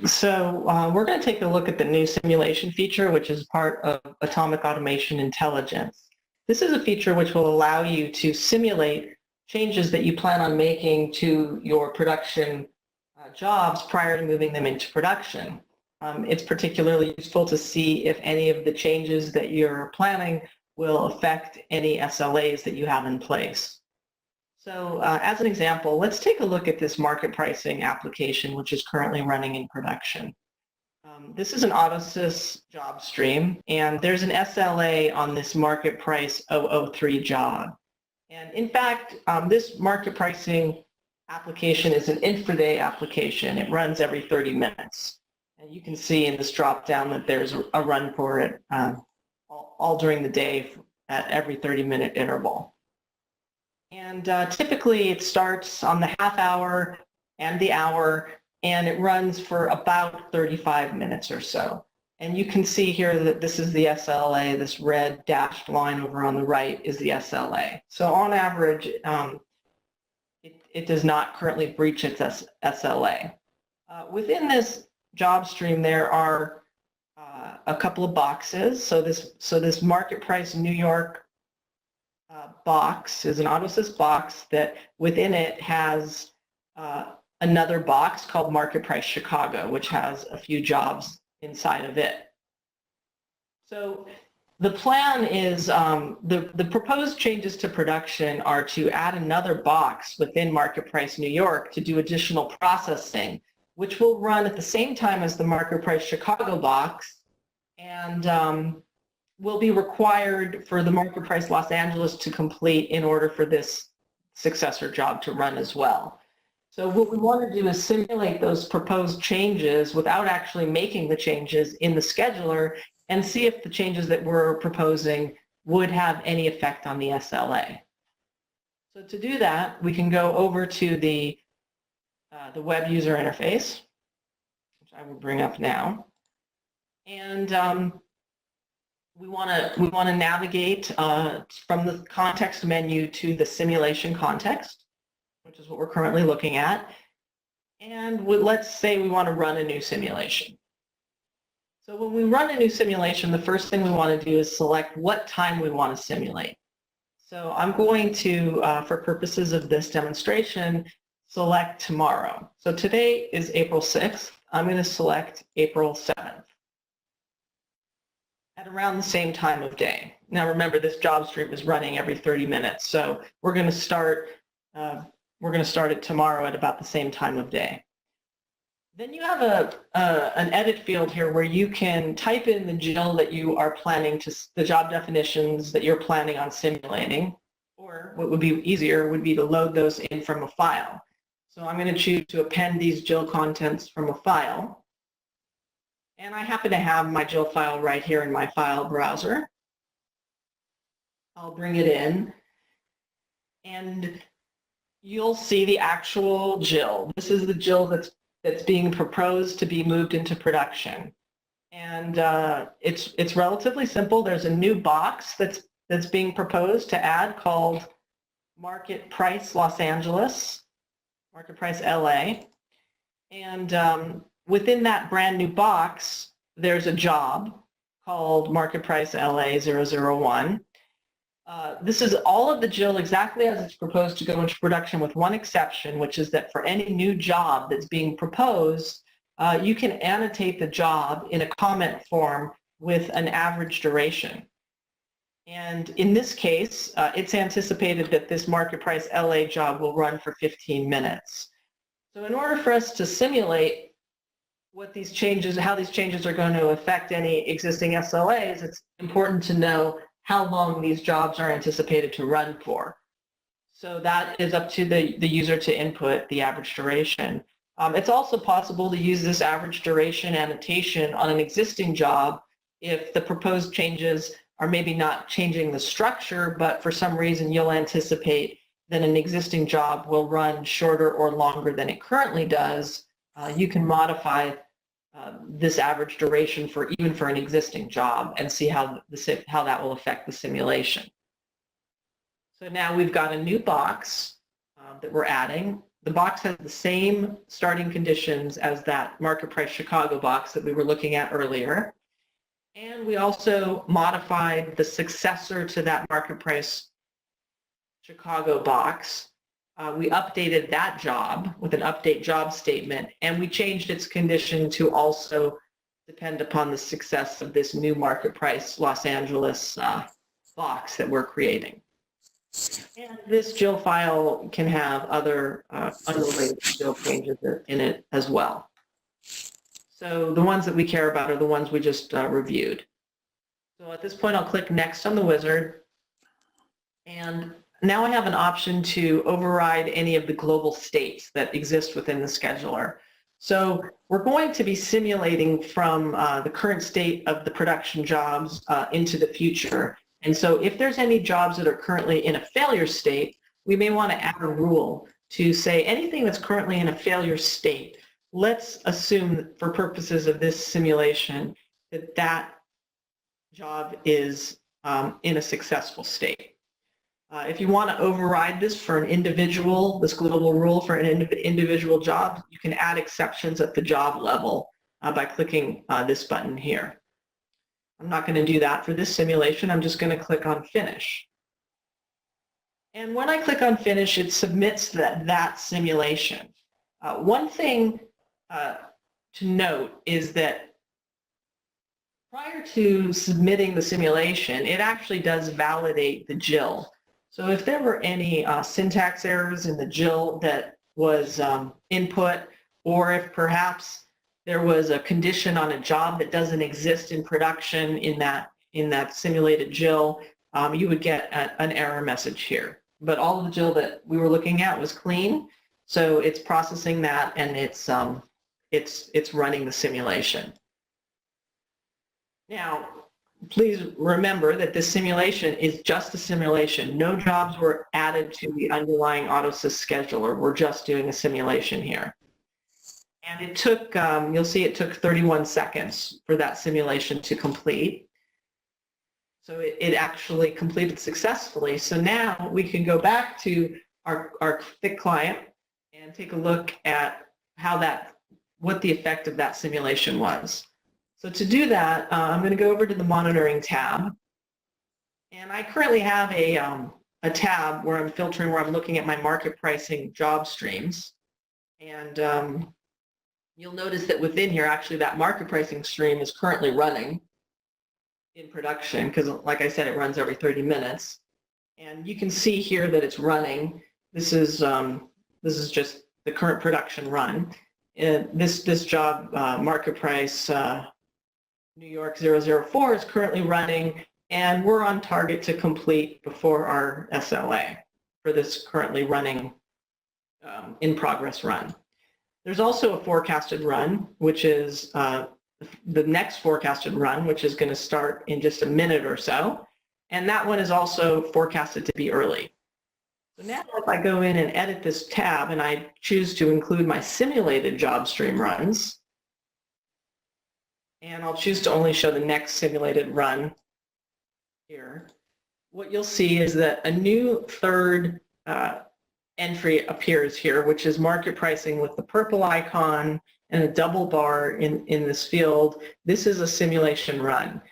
We're going to take a look at the new simulation feature, which is part of Atomic Automation Intelligence. This is a feature which will allow you to simulate changes that you plan on making to your production jobs prior to moving them into production. It's particularly useful to see if any of the changes that you're planning will affect any SLAs that you have in place. So as an example, let's take a look at this market pricing application, which is currently running in production. This is an AutoSys job stream, and there's an SLA on this market price 003 job. And in fact, this market pricing application is an intraday application. It runs every 30 minutes. And you can see in this drop-down that there's a run for it all during the day at every 30-minute interval. And typically it starts on the half hour and the hour, and it runs for about 35 minutes or so. And you can see here that this is the SLA. This red dashed line over on the right is the SLA. So on average, it does not currently breach its SLA. Within this job stream, there are a couple of boxes. So this market price New York box is an AutoSys box that within it has another box called Market Price Chicago, which has a few jobs inside of it. So the plan is the proposed changes to production are to add another box within Market Price New York to do additional processing, which will run at the same time as the Market Price Chicago box, and will be required for the Market Price Los Angeles to complete in order for this successor job to run as well. So what we want to do is simulate those proposed changes without actually making the changes in the scheduler and see if the changes that we're proposing would have any effect on the SLA. So to do that, we can go over to the web user interface, which I will bring up now. And we want to navigate from the context menu to the simulation context, which is what we're currently looking at. And let's say we want to run a new simulation. So when we run a new simulation, the first thing we want to do is select what time we want to simulate. So I'm going to, for purposes of this demonstration, select tomorrow. So today is April 6th. I'm going to select April 7th. At around the same time of day. Now remember, this job stream is running every 30 minutes, so we're going to start it tomorrow at about the same time of day. Then you have an edit field here where you can type in the GIL that you are planning to, the job definitions that you're planning on simulating, or what would be easier would be to load those in from a file. So I'm going to choose to append these GIL contents from a file. And I happen to have my GIL file right here in my file browser. I'll bring it in, and you'll see the actual GIL. This is the GIL that's being proposed to be moved into production. And it's relatively simple. There's a new box that's being proposed to add called Market Price Los Angeles, Market Price LA. And within that brand new box, there's a job called Market Price LA 001. This is all of the GIL exactly as it's proposed to go into production, with one exception, which is that for any new job that's being proposed, you can annotate the job in a comment form with an average duration. And in this case, it's anticipated that this Market Price LA job will run for 15 minutes. So in order for us to simulate what these changes, how these changes are going to affect any existing SLAs, it's important to know how long these jobs are anticipated to run for. So that is up to the user to input the average duration. It's also possible to use this average duration annotation on an existing job if the proposed changes are maybe not changing the structure, but for some reason you'll anticipate that an existing job will run shorter or longer than it currently does. You can modify this average duration even for an existing job and see how that will affect the simulation. So now we've got a new box that we're adding. the box has the same starting conditions as that market price Chicago box that we were looking at earlier. And we also modified the successor to that market price Chicago box. We updated that job with an update job statement, and we changed its condition to also depend upon the success of this new market price Los Angeles box that we're creating. And this JIL file can have other unrelated JIL changes in it as well. So the ones that we care about are the ones we just reviewed. So at this point, I'll click Next on the wizard. And now I have an option to override any of the global states that exist within the scheduler. So we're going to be simulating from the current state of the production jobs into the future. And so if there's any jobs that are currently in a failure state, we may want to add a rule to say anything that's currently in a failure state, let's assume for purposes of this simulation that that job is in a successful state. If you want to override this for an individual, this global rule for an individual job, you can add exceptions at the job level by clicking this button here. I'm not going to do that for this simulation. I'm just going to click on Finish. And when I click on Finish, it submits that simulation. One thing to note is that prior to submitting the simulation, it actually does validate the JIL. So if there were any syntax errors in the JIL that was input, or if perhaps there was a condition on a job that doesn't exist in production in that simulated JIL, you would get an error message here. But all of the JIL that we were looking at was clean, so it's processing that and it's running the simulation. Now, please remember that this simulation is just a simulation. No jobs were added to the underlying AutoSys scheduler. We're just doing a simulation here. And it took, you'll see it took 31 seconds for that simulation to complete. So it actually completed successfully. So now we can go back to our thick client and take a look at what the effect of that simulation was. So to do that, I'm going to go over to the monitoring tab. And I currently have a tab where I'm filtering, where I'm looking at my market pricing job streams. And you'll notice that within here, actually, that market pricing stream is currently running in production because, like I said, it runs every 30 minutes. And you can see here that it's running. This is just the current production run. This job, market price New York 004, is currently running, and we're on target to complete before our SLA for this currently running in progress run. There's also a forecasted run, which is the next forecasted run, which is going to start in just a minute or so. And that one is also forecasted to be early. So now if I go in and edit this tab and I choose to include my simulated job stream runs, and I'll choose to only show the next simulated run here, what you'll see is that a new third entry appears here, which is market pricing with the purple icon and a double bar in this field. This is a simulation run.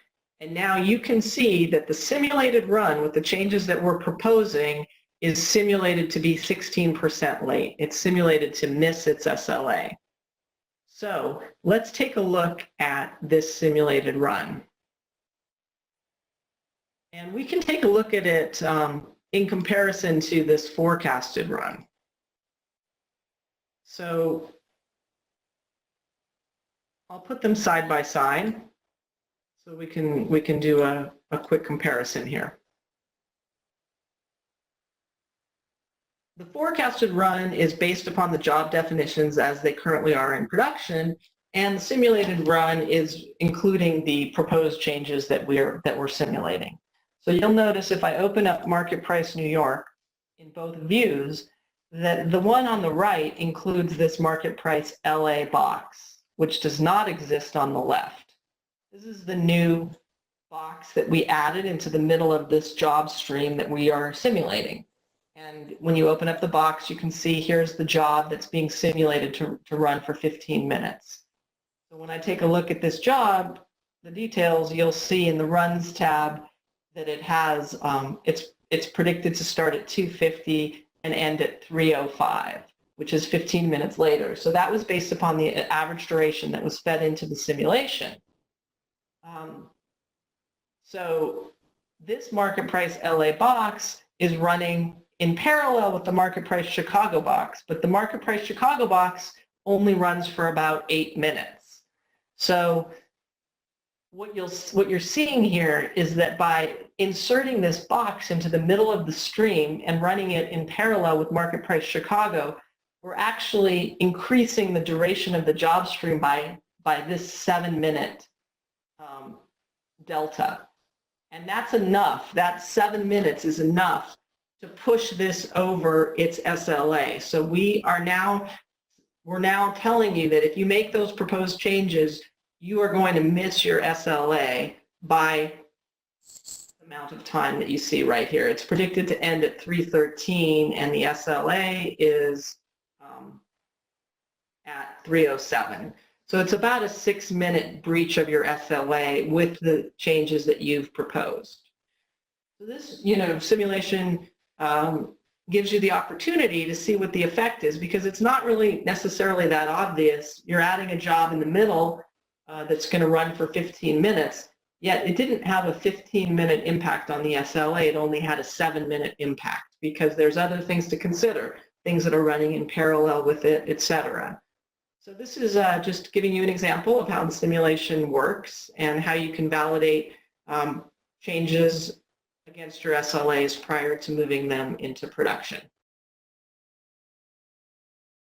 And now you can see that the simulated run with the changes that we're proposing is simulated to be 16% late. It's simulated to miss its SLA. So let's take a look at this simulated run. And we can take a look at it in comparison to this forecasted run. So I'll put them side by side so we can do a quick comparison here. The forecasted run is based upon the job definitions as they currently are in production, and the simulated run is including the proposed changes that we're simulating. So you'll notice if I open up Market Price New York in both views, that the one on the right includes this Market Price LA box, which does not exist on the left. This is the new box that we added into the middle of this job stream that we are simulating. And when you open up the box, you can see here's the job that's being simulated to run for 15 minutes. So when I take a look at this job, the details, you'll see in the Runs tab that it has, it's predicted to start at 2:50 and end at 3:05, which is 15 minutes later. So that was based upon the average duration that was fed into the simulation. So this market price LA box is running in parallel with the market price Chicago box, but the market price Chicago box only runs for about 8 minutes. So what you're seeing here is that by inserting this box into the middle of the stream and running it in parallel with market price Chicago, we're actually increasing the duration of the job stream by this 7-minute delta. And that's enough. That 7 minutes is enough to push this over its SLA. So we're now telling you that if you make those proposed changes, you are going to miss your SLA by the amount of time that you see right here. It's predicted to end at 3:13, and the SLA is at 3:07. So it's about a 6-minute breach of your SLA with the changes that you've proposed. So this, simulation gives you the opportunity to see what the effect is, because it's not really necessarily that obvious. You're adding a job in the middle that's going to run for 15 minutes, yet it didn't have a 15-minute impact on the SLA. It only had a 7-minute impact, because there's other things to consider, things that are running in parallel with it, etc. So this is just giving you an example of how the simulation works and how you can validate changes against your SLAs prior to moving them into production.